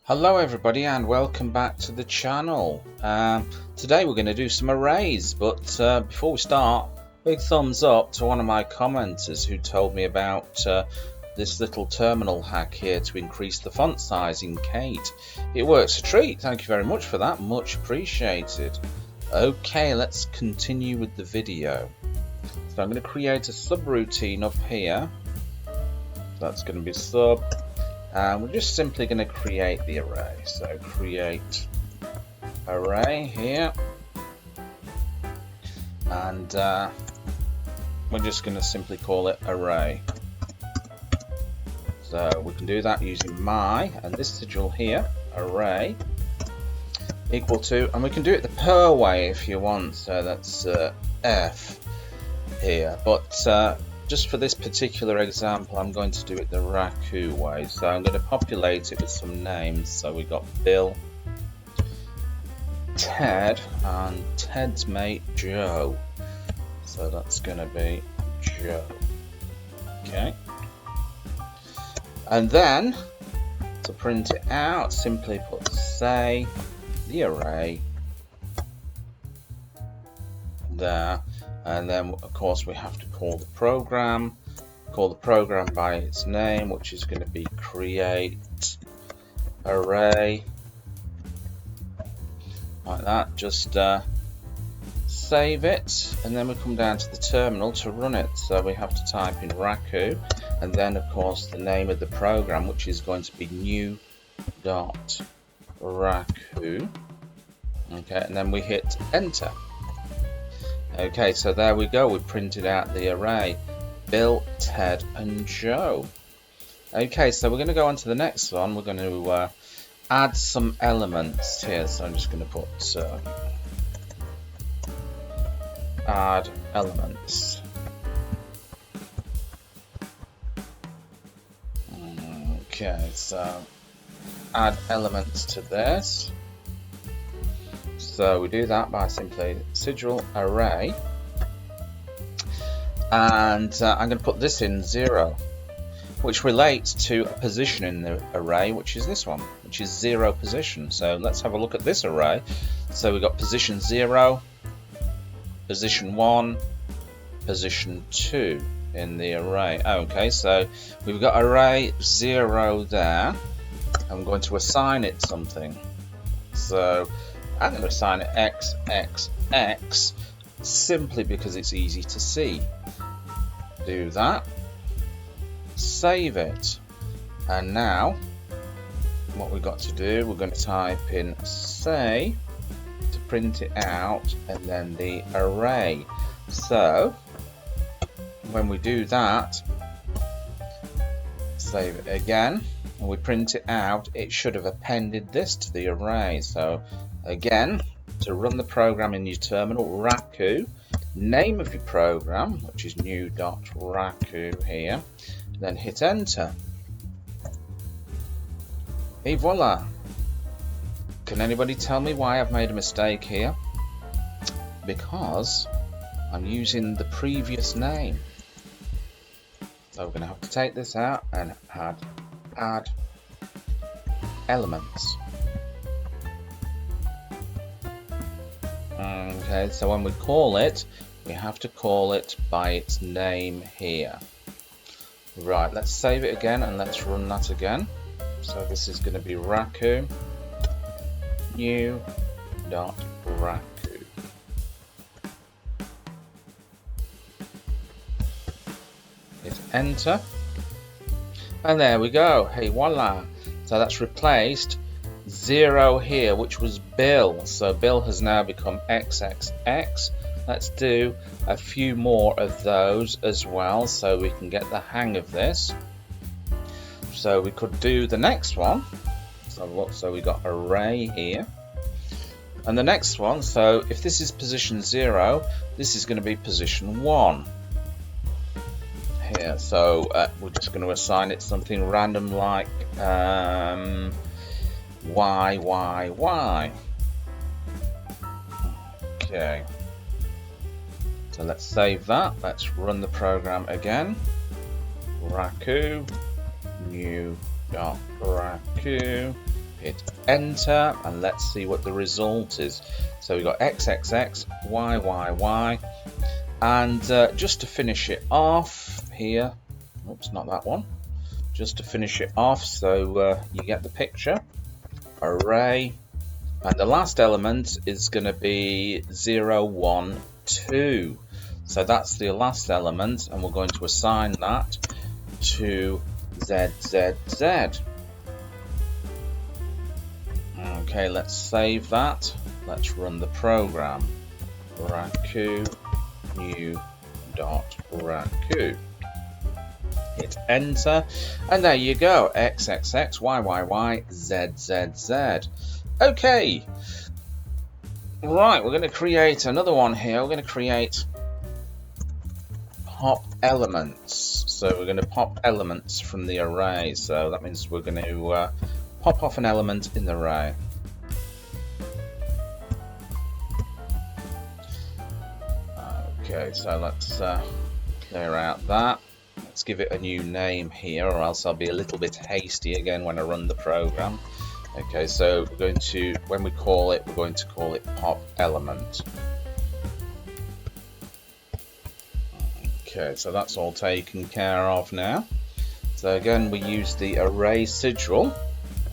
Hello everybody and welcome back to the channel. Today we're going to do some arrays, but before we start, big thumbs up to one of my commenters who told me about this little terminal hack here to increase the font size in Kate. It works a treat. Thank you very much for that, much appreciated. Okay, let's continue with the video. So I'm going to create a subroutine up here. That's going to be sub. We're just simply going to create the array. So create array here, and we're just going to simply call it array. So we can do that using my and this sigil here, array equal to, and we can do it the per way if you want. So that's f here, but just for this particular example, I'm going to do it the Raku way. So I'm going to populate it with some names. So we've got Bill, Ted, and Ted's mate Joe. So that's going to be Joe. Okay. And then to print it out, simply put say the array there. And then of course we have to call the program by its name, which is going to be create array, like that. Just save it, and then we come down to the terminal to run it. So we have to type in Raku, and then of course the name of the program, which is going to be new.raku. Okay, and then we hit enter. Okay, so there we go, we printed out the array, Bill, Ted and Joe. Okay, so we're going to go on to the next one. We're going to add some elements here, so I'm just going to put add elements. Okay, so add elements to this. So we do that by simply sigil array, and I'm going to put this in 0, which relates to a position in the array, which is this one, which is 0 position. So let's have a look at this array. So we've got position 0, position 1, position 2 in the array. Okay, so we've got array 0 there. I'm going to assign it something. So I'm going to assign it x, x, x, simply because it's easy to see. Do that, save it, and now what we've got to do, we're going to type in say to print it out, and then the array. So when we do that, save it again, and we print it out, it should have appended this to the array. So again, to run the program in your terminal, Raku, name of your program, which is new.raku here, then hit enter. Et voila! Can anybody tell me why I've made a mistake here? Because I'm using the previous name. So we're going to have to take this out and add elements. Okay, so when we call it, we have to call it by its name here. Right, let's save it again and let's run that again. So this is going to be Raku, new.raku. Hit enter, and there we go. Hey, voila! So that's replaced 0 here, which was Bill. So Bill has now become XXX. Let's do a few more of those as well, so we can get the hang of this. So we could do the next one. So look, so we got array here, and the next one. So if this is position 0, this is going to be position 1 here. So we're just going to assign it something random like Y. Okay, so let's save that. Let's run the program again. Raku, new.raku, hit enter, and let's see what the result is. So we've got XXX, YYY, and just to finish it off here, oops, not that one, just to finish it off so you get the picture, array, and the last element is going to be 0, 1, 2. So that's the last element, and we're going to assign that to ZZZ. Okay, let's save that. Let's run the program. Raku new dot Raku. Hit enter, and there you go. XXX YYY ZZZ. Okay. Right, we're going to create another one here. We're going to create pop elements. So we're going to pop elements from the array. So that means we're going to pop off an element in the array. Okay, so let's clear out that. Let's give it a new name here, or else I'll be a little bit hasty again when I run the program. Okay, so we're going to, when we call it, we're going to call it pop element. Okay, so that's all taken care of now. So again, we use the array sigil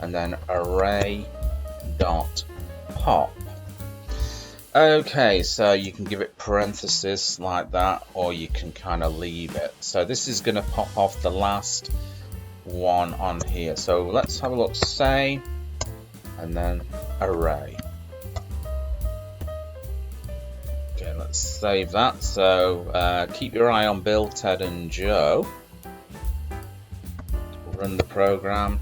and then array dot pop. Okay, so you can give it parentheses like that, or you can kind of leave it. So this is going to pop off the last one on here. So let's have a look, say, and then array. Okay, let's save that. So keep your eye on Bill, Ted, and Joe. Run the program.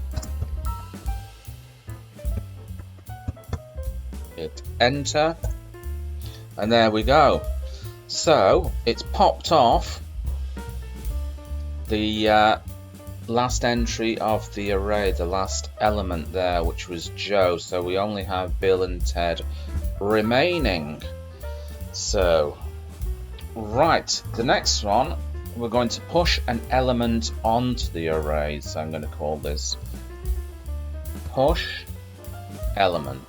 Hit enter. And there we go. So it's popped off the last entry of the array, the last element there, which was Joe. So we only have Bill and Ted remaining. So, right, the next one, we're going to push an element onto the array. So I'm going to call this push element.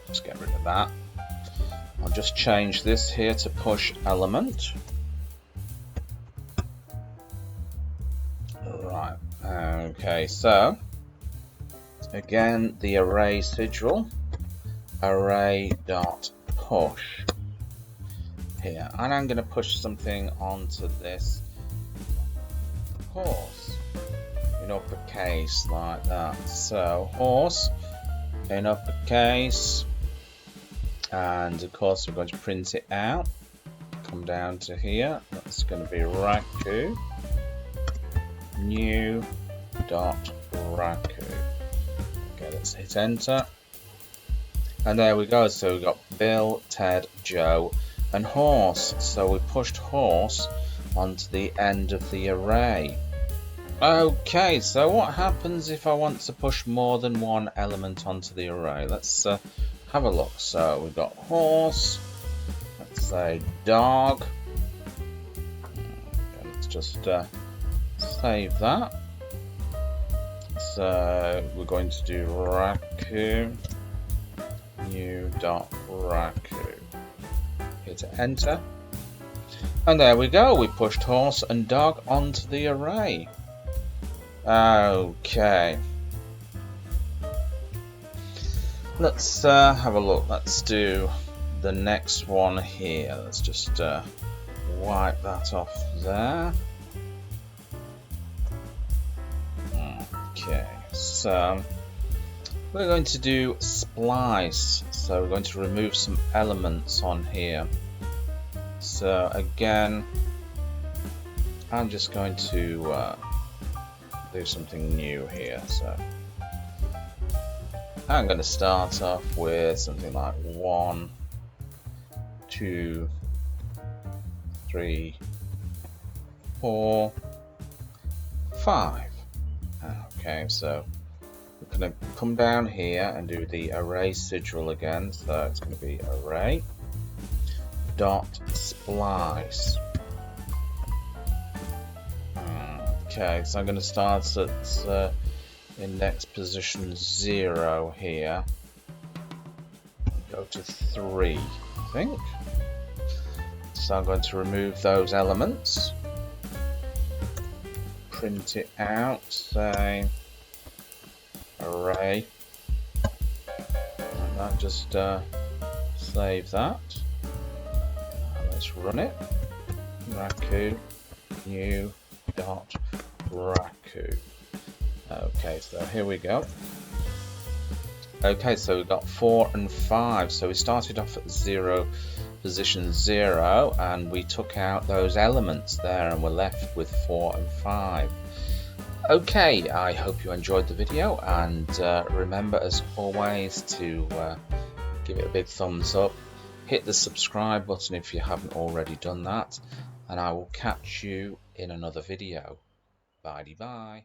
Let's get rid of that. I'll just change this here to push element. Right, okay, so again, the array sigil, array dot push here, and I'm going to push something onto this horse in uppercase like that. So horse in uppercase. And of course we're going to print it out. Come down to here. That's going to be Raku new dot Raku. Okay, let's hit enter. And there we go. So we've got Bill, Ted, Joe, and horse. So we pushed horse onto the end of the array. Okay, so what happens if I want to push more than one element onto the array? Let's have a look. So we've got horse, let's say dog. Okay, let's just save that. So we're going to do Raku new dot Raku. Hit enter. And there we go, we pushed horse and dog onto the array. Okay. Let's have a look. Let's do the next one here. Let's just wipe that off there. Okay, so we're going to do splice. So we're going to remove some elements on here. So again, I'm just going to do something new here. So I'm going to start off with something like 1, 2, 3, 4, 5. Okay, so we're going to come down here and do the array sigil again. So it's going to be array dot splice. Okay, so I'm going to start at index position 0 here. Go to 3, I think. So I'm going to remove those elements. Print it out, say array. And that, just save that. Let's run it. Raku new dot Raku. Okay, so here we go. Okay, so we've got 4 and 5. So we started off at position 0, and we took out those elements there, and we're left with 4 and 5. Okay, I hope you enjoyed the video, and remember, as always, to give it a big thumbs up. Hit the subscribe button if you haven't already done that, and I will catch you in another video. Bye-bye.